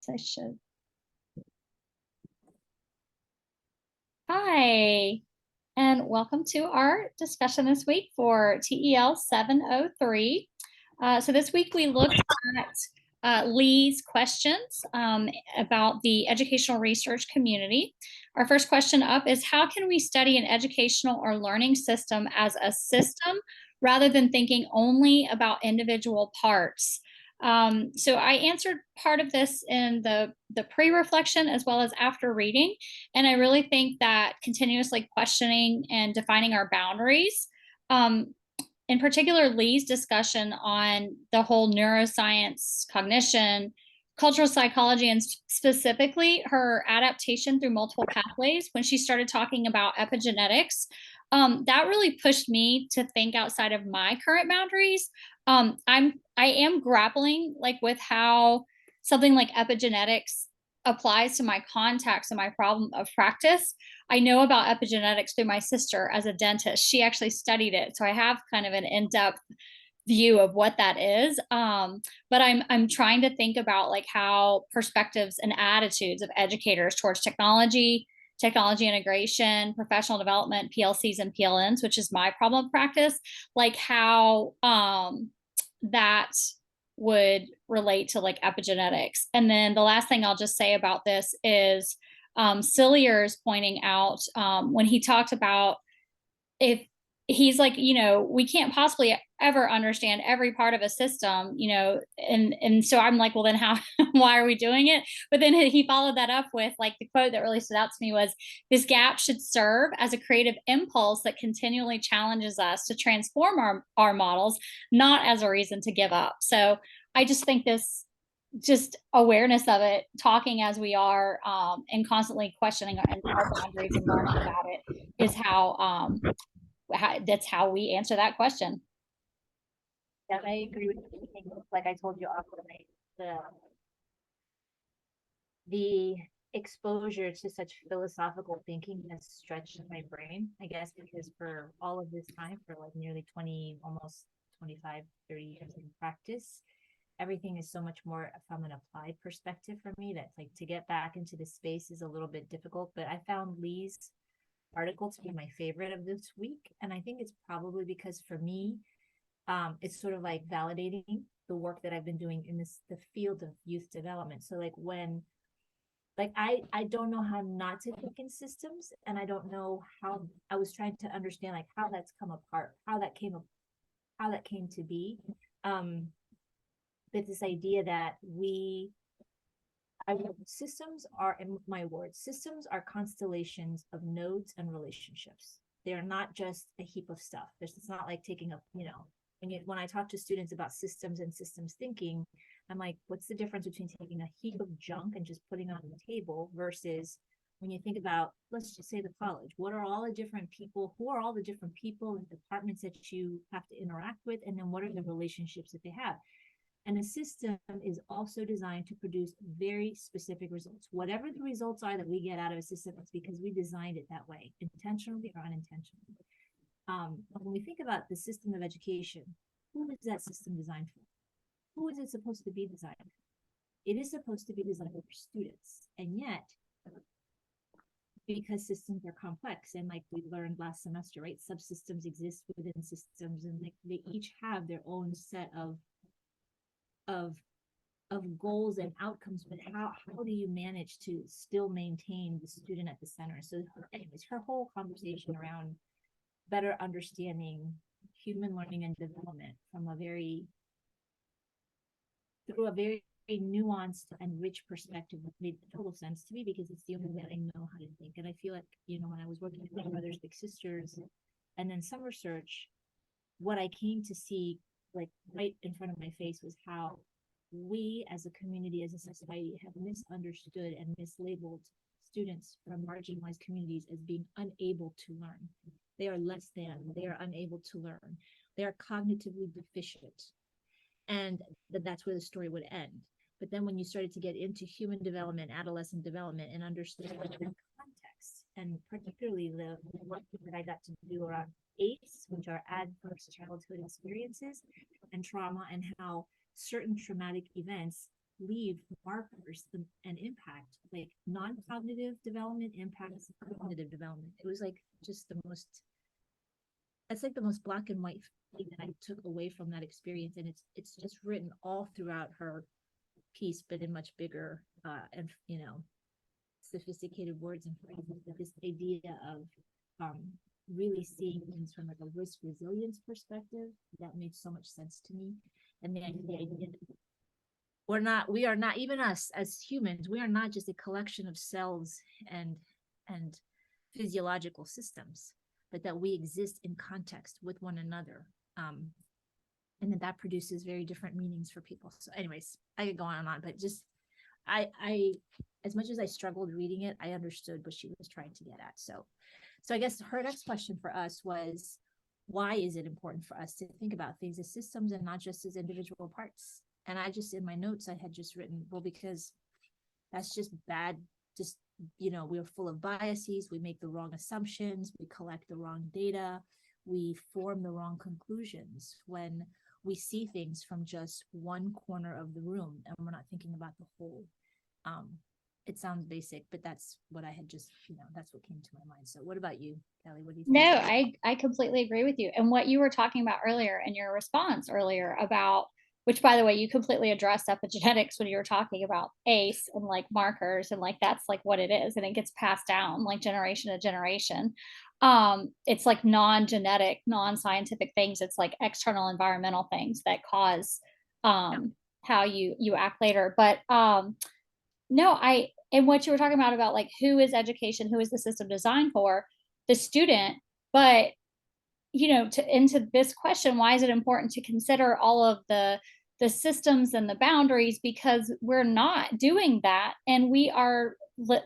I should. Hi, and welcome to our discussion this week for TEL 703. So this week we looked at Lee's questions about the educational research community. Our first question up is, how can we study an educational or learning system as a system rather than thinking only about individual parts? So I answered part of this in the pre-reflection as well as after reading. And I really think that continuously questioning and defining our boundaries, in particular, Lee's discussion on the whole neuroscience, cognition, cultural psychology, and specifically her adaptation through multiple pathways, when she started talking about epigenetics, that really pushed me to think outside of my current boundaries. I am grappling like with how something like epigenetics applies to my contacts and my problem of practice. I know about epigenetics through my sister as a dentist. She actually studied it, so I have kind of an in-depth view of what that is. But I'm trying to think about like how perspectives and attitudes of educators towards technology, technology integration, professional development, PLCs and PLNs, which is my problem of practice, like how that would relate to like epigenetics. And then the last thing I'll just say about this is Cillier's pointing out when he talked about, if he's like, we can't possibly ever understand every part of a system, and so I'm like, well, then how, why are we doing it? But then he followed that up with like the quote that really stood out to me was, this gap should serve as a creative impulse that continually challenges us to transform our models, not as a reason to give up. So I just think this just awareness of it, talking as we are, and constantly questioning our boundaries and learning about it is how that's how we answer that question. Yeah, I agree with you. I think, like I told you off the night, the exposure to such philosophical thinking has stretched my brain, I guess, because for all of this time, for like nearly 20, almost 25, 30 years in practice, everything is so much more from an applied perspective for me that like to get back into the space is a little bit difficult. But I found Lee's article to be my favorite of this week. And I think it's probably because for me, it's sort of like validating the work that I've been doing in the field of youth development. So like when like I don't know how not to think in systems, and I don't know how. I was trying to understand like how that's come apart, how that came to be. um but this idea that systems are, in my words, systems are constellations of nodes and relationships. They are not just a heap of stuff. It's not like taking a, when I talk to students about systems and systems thinking, I'm like, what's the difference between taking a heap of junk and just putting it on the table versus when you think about, let's just say the college, what are all the different people, who are all the different people and departments that you have to interact with, and then what are the relationships that they have? And a system is also designed to produce very specific results. Whatever the results are that we get out of a system, it's because we designed it that way, intentionally or unintentionally. When we think about the system of education, who is that system designed for? Who is it supposed to be designed for? It is supposed to be designed for students. And yet, because systems are complex, and like we learned last semester, right, subsystems exist within systems, and like they each have their own set of goals and outcomes, but how do you manage to still maintain the student at the center? So anyways, her whole conversation around better understanding human learning and development from through a very nuanced and rich perspective made total sense to me, because it's the only way I know how to think. And I feel like, when I was working with Big Brothers Big Sisters and then some research, what I came to see like right in front of my face was how we as a community, as a society, have misunderstood and mislabeled students from marginalized communities as being unable to learn. They are less than, they are unable to learn, they are cognitively deficient. And that's where the story would end. But then when you started to get into human development, adolescent development, and understand the context, and particularly the work that I got to do around ACE, which are adverse childhood experiences and trauma, and how certain traumatic events leave markers and impact, like non-cognitive development impacts cognitive development. It was like just the most, that's like the most black and white thing that I took away from that experience. And it's just written all throughout her piece, but in much bigger and sophisticated words and phrases. But this idea of really seeing things from like a risk resilience perspective, that made so much sense to me. And the idea that we are not, even us as humans, we are not just a collection of cells and physiological systems, but that we exist in context with one another. And that produces very different meanings for people. So anyways, I could go on and on, but just I as much as I struggled reading it, I understood what she was trying to get at. So I guess her next question for us was, why is it important for us to think about things as systems and not just as individual parts? And I just, in my notes, I had just written, well, because that's just bad. Just, we're full of biases. We make the wrong assumptions. We collect the wrong data. We form the wrong conclusions when we see things from just one corner of the room and we're not thinking about the whole. It sounds basic, but that's what I had just, that's what came to my mind. So what about you, Kelly? What do you think? No, I completely agree with you. And what you were talking about earlier in your response earlier about, which by the way, you completely addressed epigenetics when you were talking about ACE and like markers and like that's like what it is. And it gets passed down like generation to generation. It's like non-genetic, non-scientific things. It's like external environmental things that cause how you act later. But no, and what you were talking about like who is education, who is the system designed for? The student. But into this question, why is it important to consider all of the systems and the boundaries? Because we're not doing that, and we are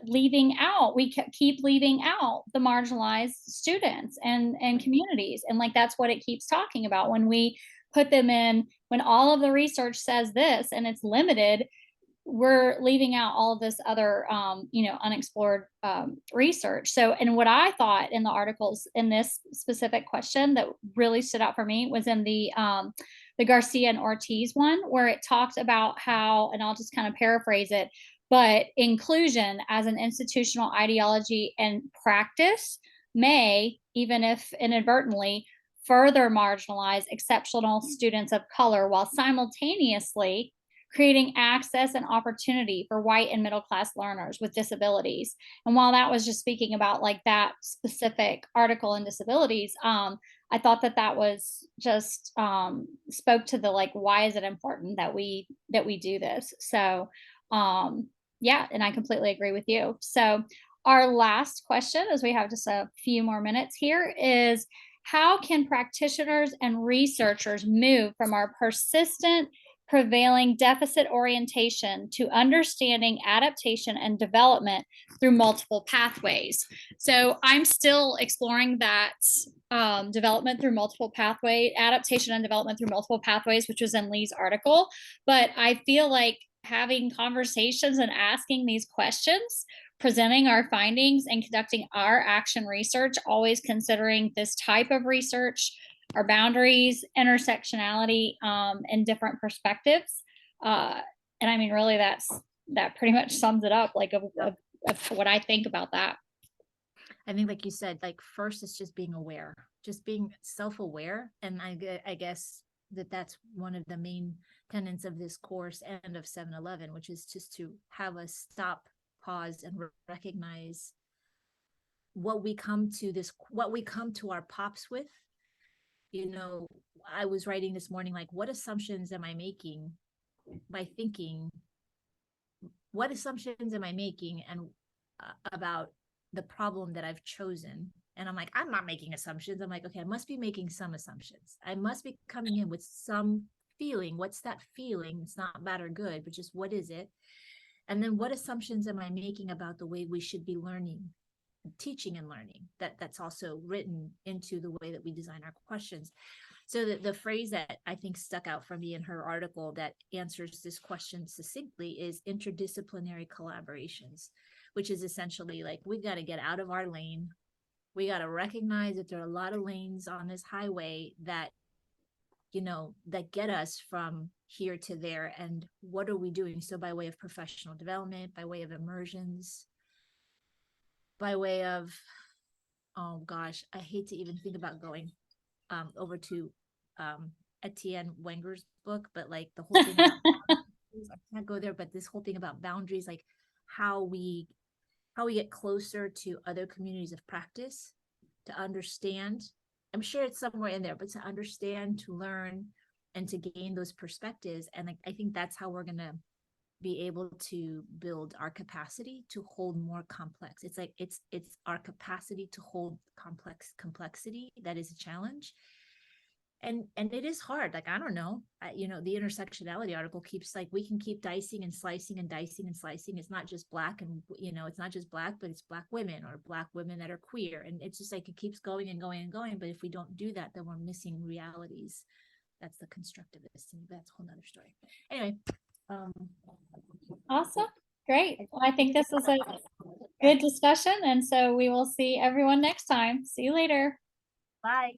leaving out, we keep leaving out the marginalized students and communities, and like that's what it keeps talking about when we put them in, when all of the research says this and it's limited, we're leaving out all of this other unexplored research. So, and what I thought in the articles in this specific question that really stood out for me was in the Garcia and Ortiz one, where it talked about how, and I'll just kind of paraphrase it, but inclusion as an institutional ideology and practice may, even if inadvertently, further marginalize exceptional students of color while simultaneously creating access and opportunity for white and middle class learners with disabilities. And while that was just speaking about like that specific article in disabilities, I thought that was just spoke to the like, why is it important that we do this? So yeah, and I completely agree with you. So our last question, as we have just a few more minutes here, is how can practitioners and researchers move from our persistent prevailing deficit orientation to understanding adaptation and development through multiple pathways? So I'm still exploring that development through multiple pathway, adaptation and development through multiple pathways, which was in Lee's article. But I feel like having conversations and asking these questions, presenting our findings and conducting our action research, always considering this type of research, our boundaries, intersectionality, and different perspectives. And I mean, really, that pretty much sums it up, like of what I think about that. I think, like you said, like first it's just being aware, just being self-aware. And I guess that's one of the main tenets of this course and of 711, which is just to have us stop, pause, and recognize what we come to our pops with. I was writing this morning, like, what assumptions am I making by thinking? What assumptions am I making and about the problem that I've chosen? And I'm like, I'm not making assumptions. I'm like, okay, I must be making some assumptions. I must be coming in with some feeling. What's that feeling? It's not bad or good, but just what is it? And then what assumptions am I making about the way we should be learning, teaching and learning? That's also written into the way that we design our questions. So the phrase that I think stuck out for me in her article that answers this question succinctly is interdisciplinary collaborations, which is essentially like, we've got to get out of our lane. We got to recognize that there are a lot of lanes on this highway that that get us from here to there, and what are we doing? So by way of professional development, by way of immersions, by way of, oh gosh, I hate to even think about going over to Etienne Wenger's book, but like the whole thing about boundaries, I can't go there, but this whole thing about boundaries, like how we get closer to other communities of practice, to understand. I'm sure it's somewhere in there, but to understand, to learn, and to gain those perspectives. And like, I think that's how we're gonna be able to build our capacity to hold more complex. It's like it's our capacity to hold complexity that is a challenge. And it is hard. Like, I don't know, the intersectionality article keeps, like, we can keep dicing and slicing and dicing and slicing. It's not just black, and it's not just black, but it's black women, or black women that are queer, and it's just like it keeps going and going and going. But if we don't do that, then we're missing realities. That's the constructivist, and that's a whole nother story. Anyway, Awesome. Great. Well, I think this was a good discussion. And so we will see everyone next time. See you later. bye.